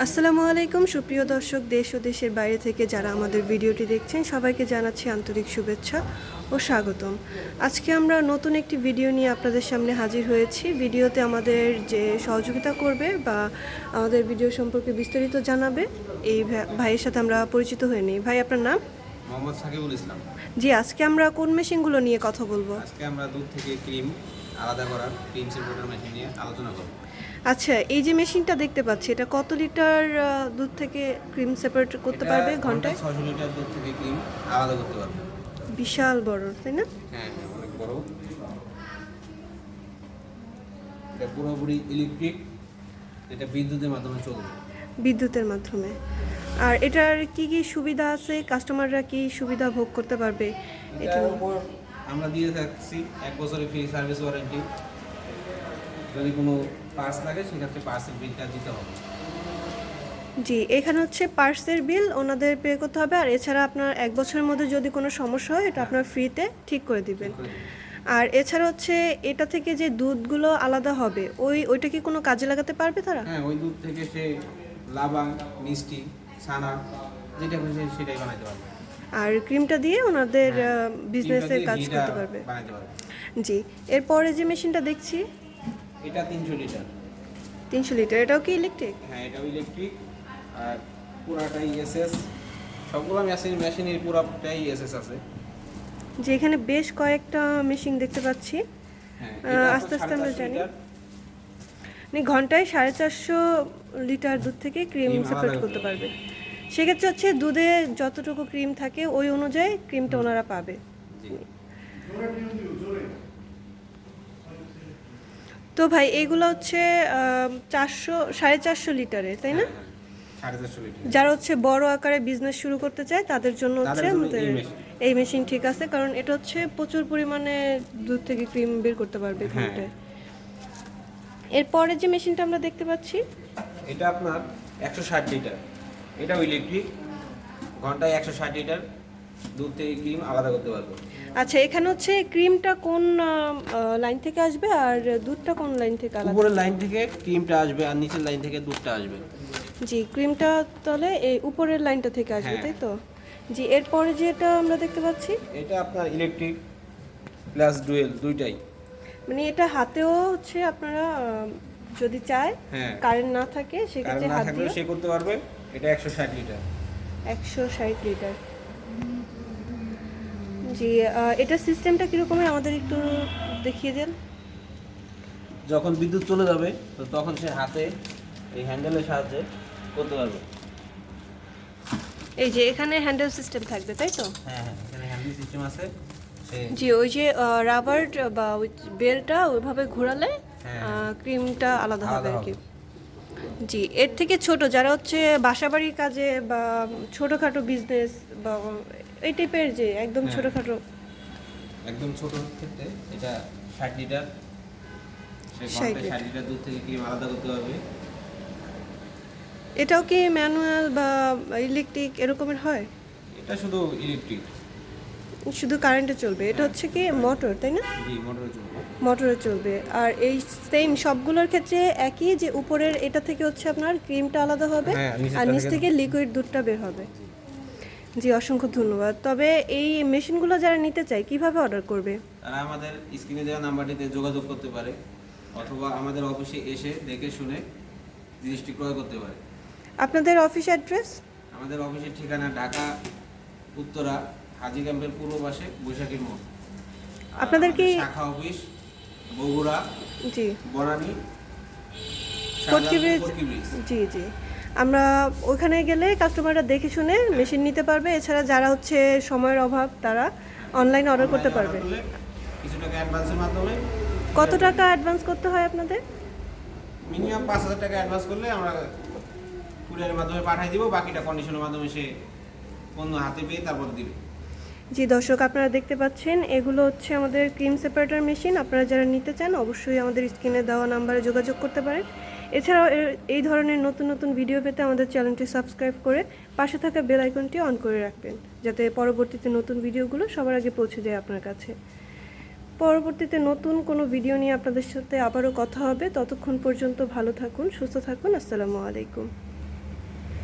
আসসালামু আলাইকুম সুপ্রিয় দর্শক, দেশ ও দেশের বাইরে থেকে যারা আমাদের ভিডিওটি দেখছেন সবাইকে জানাচ্ছি আন্তরিক শুভেচ্ছা ও স্বাগতম। আজকে আমরা নতুন একটি ভিডিও নিয়ে আপনাদের সামনে হাজির হয়েছি। ভিডিওতে আমাদের যে সহযোগিতা করবে বা আমাদের ভিডিও সম্পর্কে বিস্তারিত জানাবে এই ভাইয়ের সাথে আমরা পরিচিত হয়ে নিই। ভাই, আপনার নাম? মোহাম্মদ সাকিবুল ইসলাম। জি, আজকে আমরা কোন মেশিনগুলো নিয়ে কথা বলবো? আজকে আমরা দুধ থেকে ক্রিম আলাদা করার ক্রিম সেপারেটর মেশিন নিয়ে আলোচনা করব। আচ্ছা, এই যে মেশিনটা দেখতে পাচ্ছি, এটা কত লিটার দুধ থেকে ক্রিম সেপারেট করতে পারবে ঘন্টায়? 600 লিটার দুধ থেকে ক্রিম আলাদা করতে পারবে। বিশাল বড়, তাই না? হ্যাঁ, অনেক বড়। এটা পুরোপুরি ইলেকট্রিক, এটা বিদ্যুতের মাধ্যমে চলবে। বিদ্যুতের মাধ্যমে। আর এটার কি কি সুবিধা আছে, কাস্টমাররা কি সুবিধা ভোগ করতে পারবে? এটার উপর আমরা দিয়ে থাকছি 1 বছরের ফ্রি সার্ভিস ওয়ারেন্টি। যদি কোনো পার্টস লাগে সেক্ষেত্রে পার্টসের বিলটা দিতে হবে। জি, এখানে হচ্ছে পার্টসের বিল ওনাদের পে করতে হবে, আর এছাড়া আপনার 1 বছরের মধ্যে যদি কোনো সমস্যা হয় এটা আপনার ফ্রিতে ঠিক করে দিবেন। আর এছাড়া হচ্ছে এটা থেকে যে দুধগুলো আলাদা হবে ওইটা কি কোনো কাজে লাগাতে পারবে তারা? হ্যাঁ, ওই দুধ থেকে সে লাবাং, মিষ্টি, ছানা যেটা খুশি সেটাই বানাতে পারবে। আর ক্রিমটা দিয়ে ওনাদের বিজনেসের কাজ করতে পারবে। জি, এরপরে যে মেশিনটা দেখছি এটা 300 লিটার। 300 লিটার, এটাও কি ইলেকট্রিক? হ্যাঁ, এটাও ইলেকট্রিক। আর পুরাটাই এসএস, সবগুলো মেশিনের পুরাটাই এসএস আছে। যে এখানে বেশ কয়েকটা মেশিন দেখতে পাচ্ছি। হ্যাঁ, আস্তে আস্তে আমরা জানি মানে ঘন্টায় 450 লিটার দুধ থেকে ক্রিম সেপারেট করতে পারবে। সেক্ষেত্রে হচ্ছে দুধে যতটুকু ক্রিম থাকে ওই অনুযায়ী ক্রিমটা ওনারা পাবে। তো ভাই, এগুলো হচ্ছে 450 লিটারের, তাই না? 450 লিটার। যারা হচ্ছে বড় আকারে বিজনেস শুরু করতে চায় তাদের জন্য হচ্ছে আমাদের এই মেশিন ঠিক আছে, কারণ এটা হচ্ছে প্রচুর পরিমাণে দুধ থেকে ক্রিম বের করতে পারবে ঘন্টায়। এরপরে যে মেশিনটা আমরা দেখতে পাচ্ছি এটা আপনার 160 লিটার। এটাও ইলেকট্রিক, ঘন্টায় 160 লিটার দুধ থেকে ক্রিম আলাদা করতে পারবে। আচ্ছা, এখানে হচ্ছে ক্রিমটা কোন লাইন থেকে আসবে আর দুধটা কোন লাইন থেকে আলাদা? উপরের লাইন থেকে ক্রিমটা আসবে আর নিচের লাইন থেকে দুধটা আসবে। জি, ক্রিমটা তাহলে এই উপরের লাইনটা থেকে আসবে, তাই তো? জি, এরপরে যেটা আমরা দেখতে পাচ্ছি এটা আপনার ইলেকট্রিক প্লাস ডুয়েল দুইটাই। মানে এটা হাতেও হচ্ছে আপনারা যদি চায় কারেন্ট না থাকে সেক্ষেত্রে হাত দিয়ে সে করতে পারবে। এটা 160 লিটার। 160 লিটার। জি, এটা সিস্টেমটা কীরকমের আমাদের একটু দেখিয়ে দেন। যখন বিদ্যুৎ চলে যাবে তো তখন সে হাতে এই হ্যান্ডেলের সাহায্যে করতে পারবে। এই যে এখানে হ্যান্ডেল সিস্টেম থাকবে, তাই তো? হ্যাঁ, এখানে হ্যান্ডেল সিস্টেম আছে। জি, ওই যে রাবার বা ওই বেলটা ওইভাবে ঘোরালে ক্রিমটা আলাদা হবে আর কি। জি, এর থেকে ছোট যারা হচ্ছে বাসাবাড়ির কাজে বা ছোটোখাটো বিজনেস বা এই টাইপের যে একদম ছোটোখাটো, একদম ছোট ক্ষেত্রে এটা 60 লিটার। সে 60 লিটার দুধ থেকে ক্রিম আলাদা করতে পারবে। এটাও কি ম্যানুয়াল বা ইলেকট্রিক এরকমের হয়? এটা শুধু ইলেকট্রিক, শুধু কারেন্টে চলবে। এটা হচ্ছে কি মোটর, তাই না? জি, মোটরে চলবে। মোটরে চলবে। আর এই সেম সবগুলোর ক্ষেত্রে একই, যে উপরের এটা থেকে হচ্ছে আপনার ক্রিমটা আলাদা হবে আর নিচ থেকে লিকুইড দুধটা বের হবে। জি, অসংখ্য ধন্যবাদ। তবে এই মেশিনগুলো যারা নিতে চায় কিভাবে অর্ডার করবে? তারা আমাদের স্ক্রিনে দেওয়া নাম্বারটিতে যোগাযোগ করতে পারে অথবা আমাদের অফিসে এসে দেখে শুনে জিনিসটি ক্রয় করতে পারে। আপনাদের অফিস অ্যাড্রেস? আমাদের অফিসের ঠিকানা ঢাকা উত্তরা হাজী ক্যাম্পের পূর্ব পাশে বৈশাখী মোড়। আপনাদের কি শাখা অফিস বগুড়া, জি, বনানী, ফটকি ব্রিজ? জি জি, আমরা ওখানে গেলে কাস্টমাররা দেখে শুনে মেশিন নিতে পারবে। এছাড়া যারা হচ্ছে সময়ের অভাব তারা অনলাইনে অর্ডার করতে পারবে। কিছু টাকা অ্যাডভান্সের মাধ্যমে। কত টাকা অ্যাডভান্স করতে হয় আপনাদের? মিনিমাম 5000 টাকা অ্যাডভান্স করলে আমরা কুরিয়ারের মাধ্যমে পাঠিয়ে দিব, বাকিটা কন্ডিশনের মাধ্যমে সে পণ্য হাতে পেয়ে তারপর দিবে। জি দর্শক, আপনারা দেখতে পাচ্ছেন এগুলো হচ্ছে আমাদের ক্রিম সেপারেটর মেশিন। আপনারা যারা নিতে চান অবশ্যই আমাদের স্ক্রিনে দেওয়া নাম্বারে যোগাযোগ করতে পারেন। এছাড়াও এই ধরনের নতুন নতুন ভিডিও পেতে আমাদের চ্যানেলটি সাবস্ক্রাইব করে পাশে থাকা বেল আইকনটি অন করে রাখবেন, যাতে পরবর্তীতে নতুন ভিডিওগুলো সবার আগে পৌঁছে যায় আপনার কাছে। পরবর্তীতে নতুন কোনো ভিডিও নিয়ে আপনাদের সাথে আবারও কথা হবে। ততক্ষণ পর্যন্ত ভালো থাকুন, সুস্থ থাকুন। আসসালামু আলাইকুম।